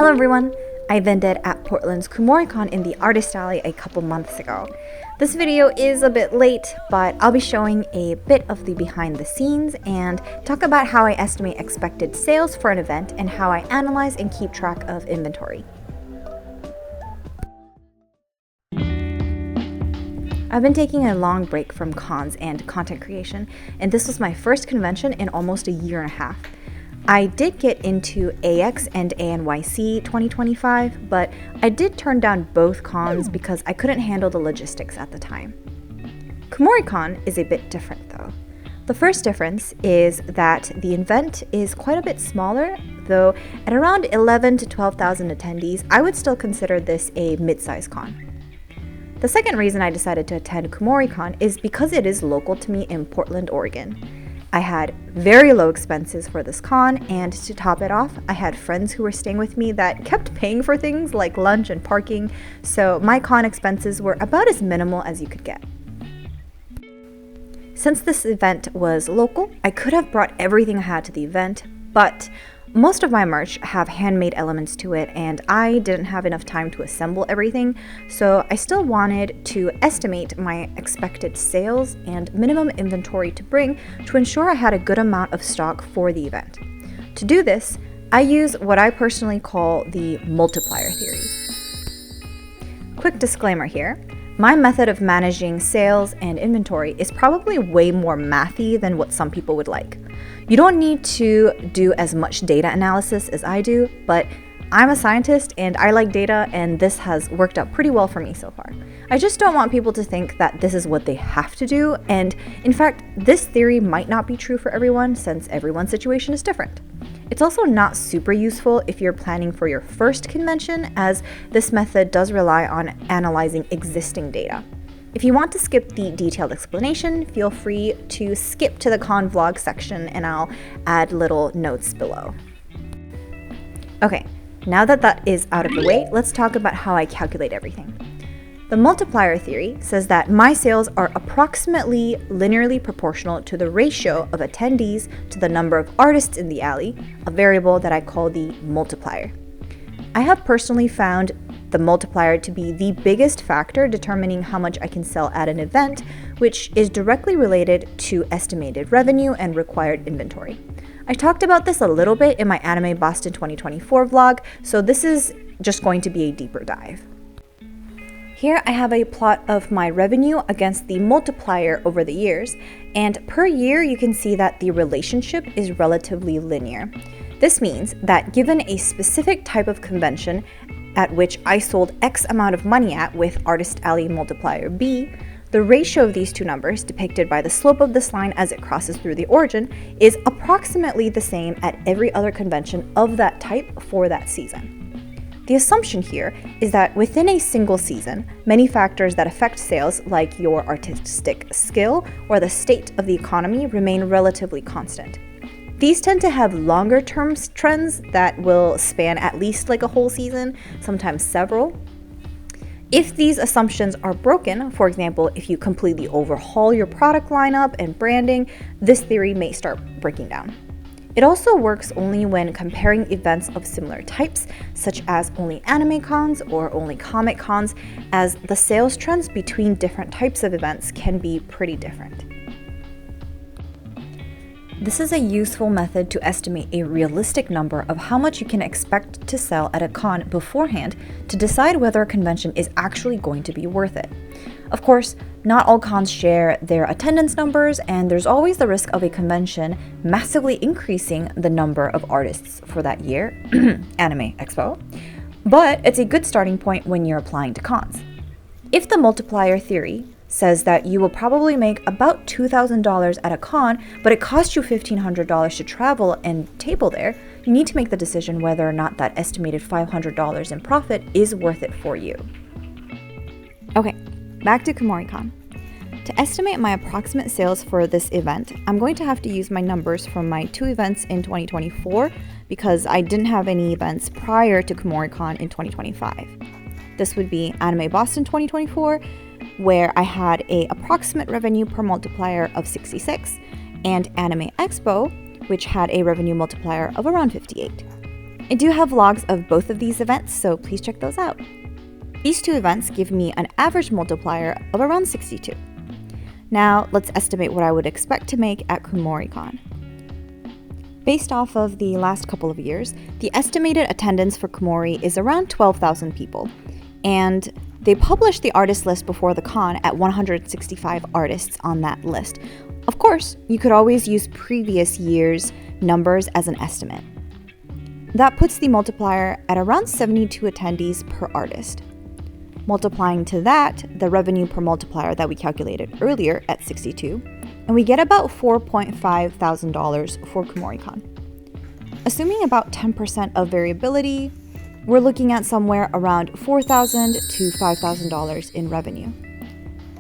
Hello everyone! I vended at Portland's Kumoricon in the Artist Alley a couple months ago. This video is a bit late, but I'll be showing a bit of the behind the scenes and talk about how I estimate expected sales for an event and how I analyze and keep track of inventory. I've been taking a long break from cons and content creation, and this was my first convention in almost a year and a half. I did get into AX and ANYC 2025, but I did turn down both cons because I couldn't handle the logistics at the time. Kumoricon is a bit different though. The first difference is that the event is quite a bit smaller, though at around 11 to 12,000 attendees, I would still consider this a mid-size con. The second reason I decided to attend Kumoricon is because it is local to me in Portland, Oregon. I had very low expenses for this con, and to top it off, I had friends who were staying with me that kept paying for things like lunch and parking, so my con expenses were about as minimal as you could get. Since this event was local, I could have brought everything I had to the event, but most of my merch have handmade elements to it, and I didn't have enough time to assemble everything, so I still wanted to estimate my expected sales and minimum inventory to bring to ensure I had a good amount of stock for the event. To do this, I use what I personally call the multiplier theory. Quick disclaimer here. My method of managing sales and inventory is probably way more mathy than what some people would like. You don't need to do as much data analysis as I do, but I'm a scientist and I like data, and this has worked out pretty well for me so far. I just don't want people to think that this is what they have to do, and in fact, this theory might not be true for everyone since everyone's situation is different. It's also not super useful if you're planning for your first convention, as this method does rely on analyzing existing data. If you want to skip the detailed explanation, feel free to skip to the con vlog section and I'll add little notes below. Okay, now that that is out of the way, let's talk about how I calculate everything. The multiplier theory says that my sales are approximately linearly proportional to the ratio of attendees to the number of artists in the alley, a variable that I call the multiplier. I have personally found the multiplier to be the biggest factor determining how much I can sell at an event, which is directly related to estimated revenue and required inventory. I talked about this a little bit in my Anime Boston 2024 vlog, so this is just going to be a deeper dive. Here I have a plot of my revenue against the multiplier over the years, and per year you can see that the relationship is relatively linear. This means that given a specific type of convention at which I sold X amount of money at with Artist Alley multiplier B, the ratio of these two numbers, depicted by the slope of this line as it crosses through the origin, is approximately the same at every other convention of that type for that season. The assumption here is that within a single season, many factors that affect sales, like your artistic skill or the state of the economy, remain relatively constant. These tend to have longer term trends that will span at least like a whole season, sometimes several. If these assumptions are broken, for example, if you completely overhaul your product lineup and branding, this theory may start breaking down. It also works only when comparing events of similar types, such as only anime cons or only comic cons, as the sales trends between different types of events can be pretty different. This is a useful method to estimate a realistic number of how much you can expect to sell at a con beforehand to decide whether a convention is actually going to be worth it. Of course, not all cons share their attendance numbers, and there's always the risk of a convention massively increasing the number of artists for that year, Anime Expo, but it's a good starting point when you're applying to cons. If the multiplier theory says that you will probably make about $2,000 at a con, but it costs you $1,500 to travel and table there, you need to make the decision whether or not that estimated $500 in profit is worth it for you. Okay, back to Kumoricon. To estimate my approximate sales for this event, I'm going to have to use my numbers from my two events in 2024 because I didn't have any events prior to Kumoricon in 2025. This would be Anime Boston 2024, where I had an approximate revenue per multiplier of 66, and Anime Expo, which had a revenue multiplier of around 58. I do have logs of both of these events, so please check those out. These two events give me an average multiplier of around 62. Now let's estimate what I would expect to make at Kumoricon. Based off of the last couple of years, the estimated attendance for Kumori is around 12,000 people, and they published the artist list before the con at 165 artists on that list. Of course, you could always use previous year's numbers as an estimate. That puts the multiplier at around 72 attendees per artist. Multiplying to that, the revenue per multiplier that we calculated earlier at 62, and we get about $4.5 thousand for Kumoricon. Assuming about 10% of variability, we're looking at somewhere around $4,000 to $5,000 in revenue.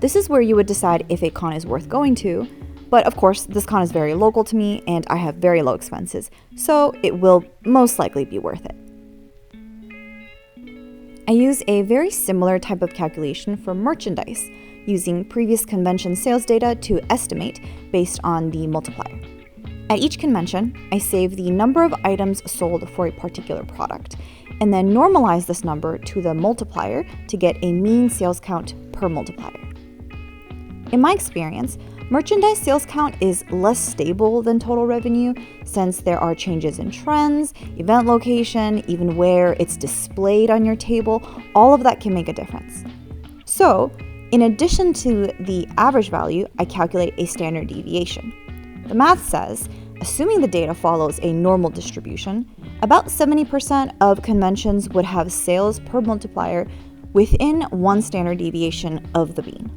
This is where you would decide if a con is worth going to, but of course, this con is very local to me and I have very low expenses, so it will most likely be worth it. I use a very similar type of calculation for merchandise, using previous convention sales data to estimate based on the multiplier. At each convention, I save the number of items sold for a particular product, and then normalize this number to the multiplier to get a mean sales count per multiplier. In my experience, merchandise sales count is less stable than total revenue since there are changes in trends, event location, even where it's displayed on your table. All of that can make a difference. So, in addition to the average value, I calculate a standard deviation. The math says, assuming the data follows a normal distribution, about 70% of conventions would have sales per multiplier within one standard deviation of the mean.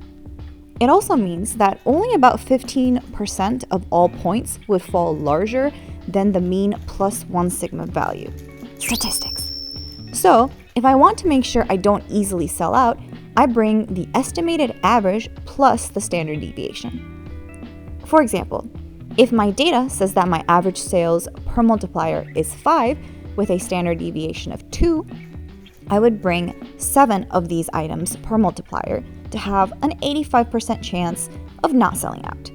It also means that only about 15% of all points would fall larger than the mean plus 1 sigma value. Statistics. So, if I want to make sure I don't easily sell out, I bring the estimated average plus the standard deviation. For example, if my data says that my average sales per multiplier is 5 with a standard deviation of 2, I would bring 7 of these items per multiplier to have an 85% chance of not selling out.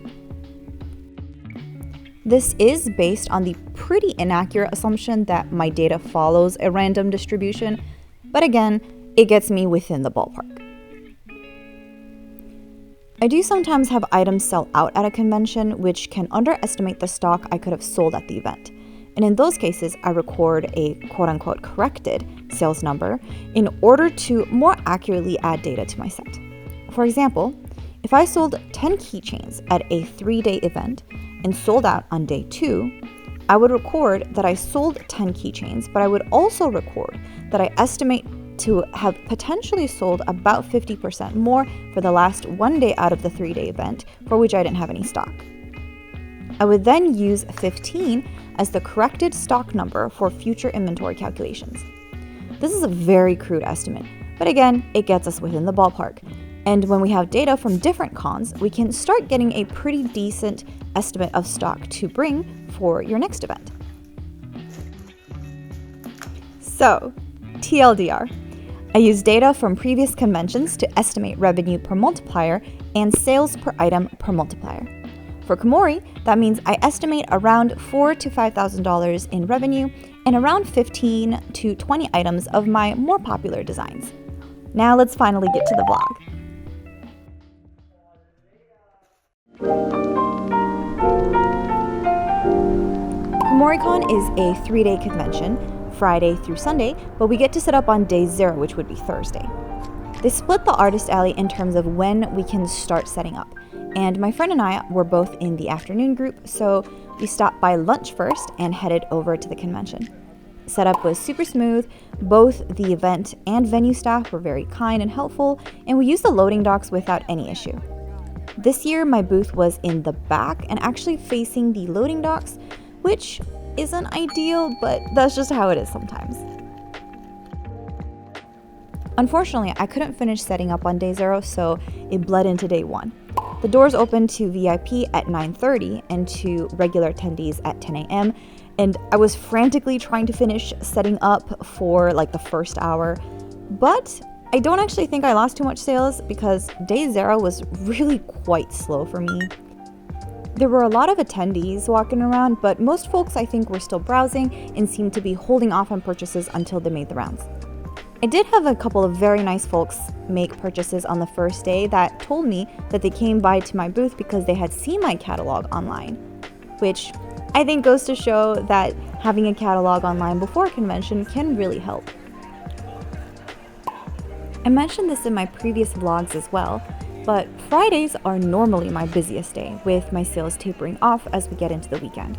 This is based on the pretty inaccurate assumption that my data follows a random distribution, but again, it gets me within the ballpark. I do sometimes have items sell out at a convention, which can underestimate the stock I could have sold at the event. And in those cases, I record a quote-unquote corrected sales number in order to more accurately add data to my set. For example, if I sold 10 keychains at a 3-day event and sold out on day 2, I would record that I sold 10 keychains, but I would also record that I estimate to have potentially sold about 50% more for the last 1 day out of the 3-day event for which I didn't have any stock. I would then use 15 as the corrected stock number for future inventory calculations. This is a very crude estimate, but again, it gets us within the ballpark. And when we have data from different cons, we can start getting a pretty decent estimate of stock to bring for your next event. So, TLDR. I use data from previous conventions to estimate revenue per multiplier and sales per item per multiplier. For Kumori, that means I estimate around $4,000 to $5,000 in revenue and around 15 to 20 items of my more popular designs. Now let's finally get to the vlog. Kumoricon is a 3-day convention, Friday through Sunday, but we get to set up on day 0, which would be Thursday. They split the artist alley in terms of when we can start setting up, and my friend and I were both in the afternoon group, so we stopped by lunch first and headed over to the convention. Setup was super smooth. Both the event and venue staff were very kind and helpful, and we used the loading docks without any issue. This year, my booth was in the back and actually facing the loading docks, which isn't ideal, but that's just how it is sometimes. Unfortunately, I couldn't finish setting up on day 0, so it bled into day 1. The doors opened to VIP at 9:30 and to regular attendees at 10 a.m., and I was frantically trying to finish setting up for like the first hour, but I don't actually think I lost too much sales because day 0 was really quite slow for me. There were a lot of attendees walking around, but most folks I think were still browsing and seemed to be holding off on purchases until they made the rounds. I did have a couple of very nice folks make purchases on the first day that told me that they came by to my booth because they had seen my catalog online, which I think goes to show that having a catalog online before a convention can really help. I mentioned this in my previous vlogs as well, but Fridays are normally my busiest day, with my sales tapering off as we get into the weekend.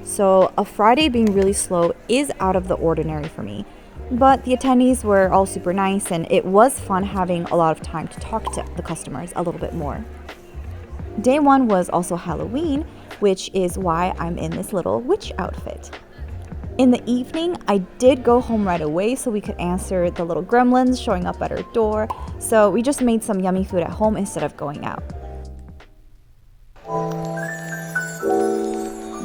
So a Friday being really slow is out of the ordinary for me, but the attendees were all super nice and it was fun having a lot of time to talk to the customers a little bit more. Day one was also Halloween, which is why I'm in this little witch outfit. In the evening, I did go home right away so we could answer the little gremlins showing up at our door, so we just made some yummy food at home instead of going out.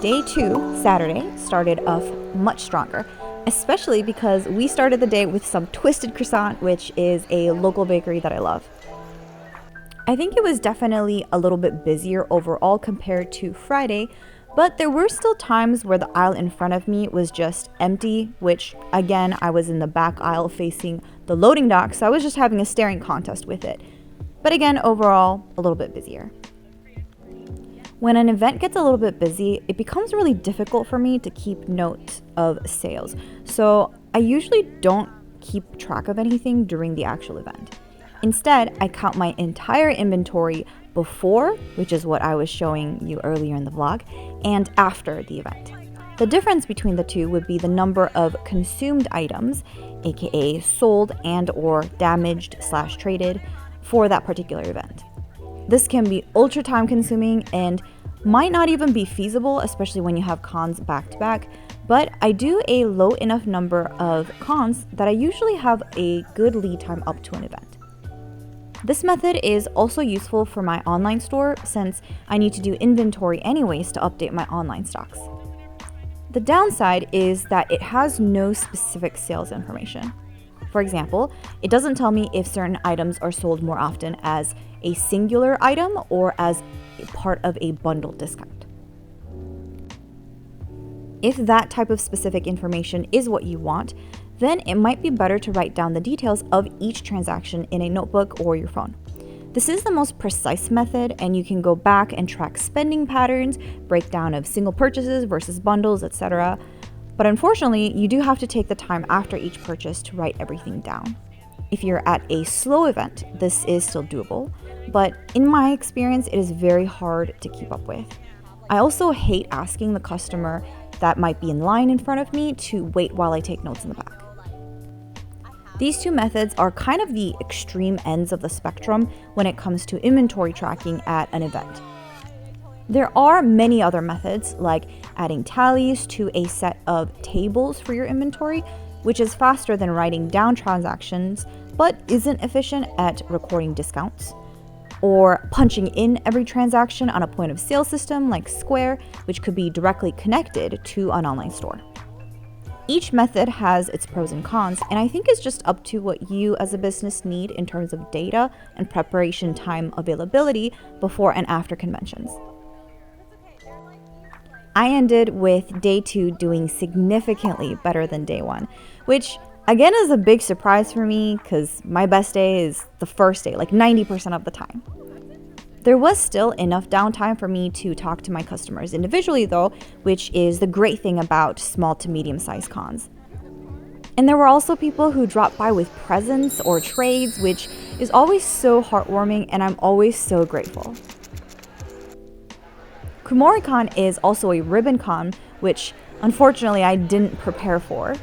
Day 2, Saturday, started off much stronger, especially because we started the day with some Twisted Croissant, which is a local bakery that I love. I think it was definitely a little bit busier overall compared to Friday, but there were still times where the aisle in front of me was just empty, which again, I was in the back aisle facing the loading dock, so I was just having a staring contest with it. But again, overall, a little bit busier. When an event gets a little bit busy, it becomes really difficult for me to keep note of sales. So I usually don't keep track of anything during the actual event. Instead, I count my entire inventory before, which is what I was showing you earlier in the vlog, and after the event. The difference between the two would be the number of consumed items, aka sold and or damaged/traded, for that particular event. This can be ultra time consuming and might not even be feasible, especially when you have cons back to back, but I do a low enough number of cons that I usually have a good lead time up to an event. This method is also useful for my online store since I need to do inventory anyways to update my online stocks. The downside is that it has no specific sales information. For example, it doesn't tell me if certain items are sold more often as a singular item or as part of a bundle discount. If that type of specific information is what you want, then it might be better to write down the details of each transaction in a notebook or your phone. This is the most precise method, and you can go back and track spending patterns, breakdown of single purchases versus bundles, etc. But unfortunately, you do have to take the time after each purchase to write everything down. If you're at a slow event, this is still doable, but in my experience, it is very hard to keep up with. I also hate asking the customer that might be in line in front of me to wait while I take notes in the back. These two methods are kind of the extreme ends of the spectrum when it comes to inventory tracking at an event. There are many other methods, like adding tallies to a set of tables for your inventory, which is faster than writing down transactions, but isn't efficient at recording discounts. Or punching in every transaction on a point of sale system like Square, which could be directly connected to an online store. Each method has its pros and cons, and I think it's just up to what you as a business need in terms of data and preparation time availability before and after conventions. I ended with day 2 doing significantly better than day 1, which again is a big surprise for me because my best day is the first day, like 90% of the time. There was still enough downtime for me to talk to my customers individually though, which is the great thing about small to medium-sized cons. And there were also people who dropped by with presents or trades, which is always so heartwarming and I'm always so grateful. Kumoricon is also a ribbon con, which unfortunately I didn't prepare for.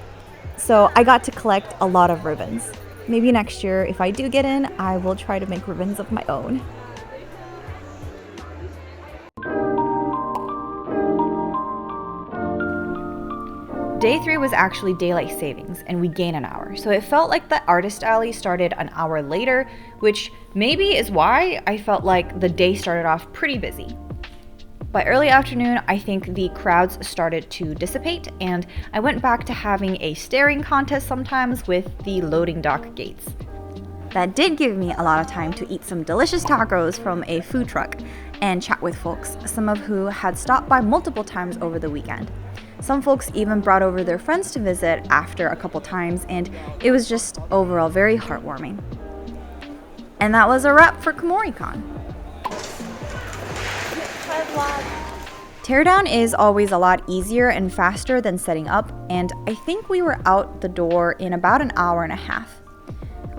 So I got to collect a lot of ribbons. Maybe next year, if I do get in, I will try to make ribbons of my own. Day 3 was actually daylight savings, and we gained an hour, so it felt like the artist alley started an hour later, which maybe is why I felt like the day started off pretty busy. By early afternoon, I think the crowds started to dissipate, and I went back to having a staring contest sometimes with the loading dock gates. That did give me a lot of time to eat some delicious tacos from a food truck, and chat with folks, some of who had stopped by multiple times over the weekend. Some folks even brought over their friends to visit after a couple times, and it was just overall very heartwarming. And that was a wrap for Kumoricon. Teardown is always a lot easier and faster than setting up, and I think we were out the door in about an hour and a half.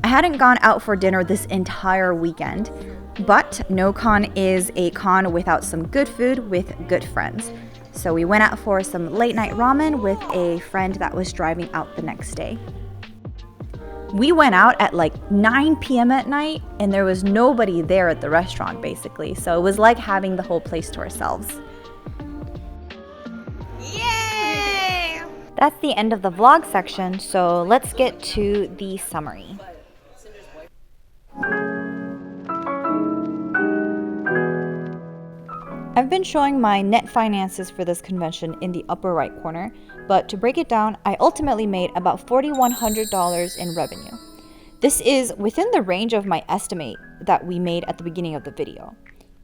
I hadn't gone out for dinner this entire weekend, but no con is a con without some good food with good friends. So we went out for some late night ramen with a friend that was driving out the next day. We went out at like 9 p.m. at night, and there was nobody there at the restaurant basically, so it was like having the whole place to ourselves. Yay! That's the end of the vlog section, so let's get to the summary. I've been showing my net finances for this convention in the upper right corner, but to break it down, I ultimately made about $4,100 in revenue. This is within the range of my estimate that we made at the beginning of the video.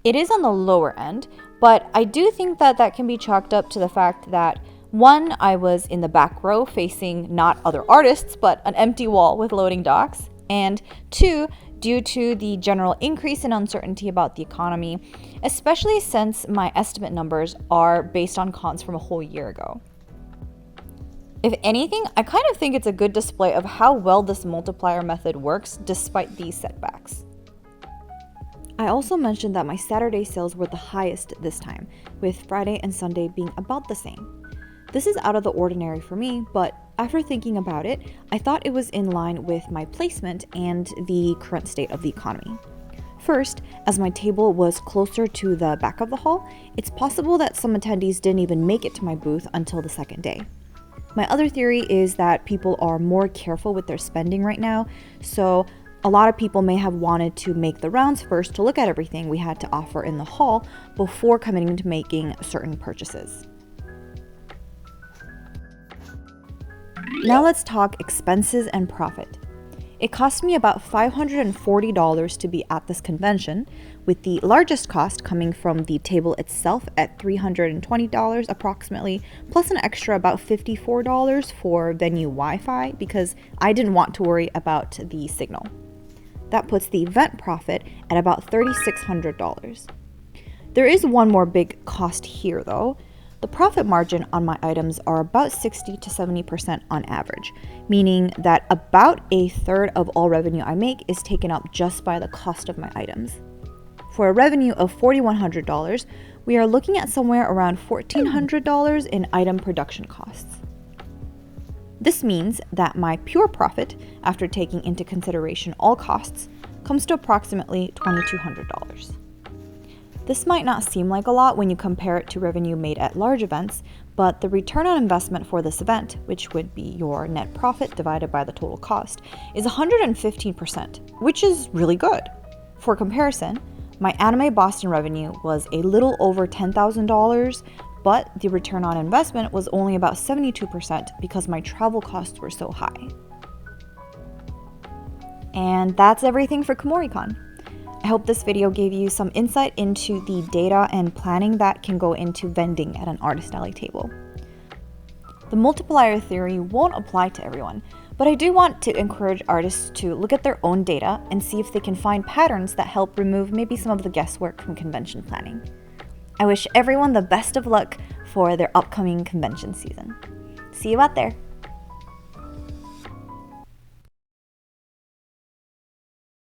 It is on the lower end, but I do think that that can be chalked up to the fact that 1, I was in the back row facing not other artists, but an empty wall with loading docks, and 2, due to the general increase in uncertainty about the economy, especially since my estimate numbers are based on cons from a whole year ago. If anything, I kind of think it's a good display of how well this multiplier method works despite these setbacks. I also mentioned that my Saturday sales were the highest this time, with Friday and Sunday being about the same. This is out of the ordinary for me, but after thinking about it, I thought it was in line with my placement and the current state of the economy. First, as my table was closer to the back of the hall, it's possible that some attendees didn't even make it to my booth until the second day. My other theory is that people are more careful with their spending right now, so a lot of people may have wanted to make the rounds first to look at everything we had to offer in the hall before committing to making certain purchases. Now let's talk expenses and profit. It cost me about $540 to be at this convention, with the largest cost coming from the table itself at $320 approximately, plus an extra about $54 for venue Wi-Fi because I didn't want to worry about the signal. That puts the event profit at about $3,600. There is one more big cost here though. The profit margin on my items are about 60 to 70% on average, meaning that about a third of all revenue I make is taken up just by the cost of my items. For a revenue of $4,100, we are looking at somewhere around $1,400 in item production costs. This means that my pure profit, after taking into consideration all costs, comes to approximately $2,200. This might not seem like a lot when you compare it to revenue made at large events, but the return on investment for this event, which would be your net profit divided by the total cost, is 115%, which is really good. For comparison, my Anime Boston revenue was a little over $10,000, but the return on investment was only about 72% because my travel costs were so high. And that's everything for Kumoricon. I hope this video gave you some insight into the data and planning that can go into vending at an artist alley table. The multiplier theory won't apply to everyone, but I do want to encourage artists to look at their own data and see if they can find patterns that help remove maybe some of the guesswork from convention planning. I wish everyone the best of luck for their upcoming convention season. See you out there!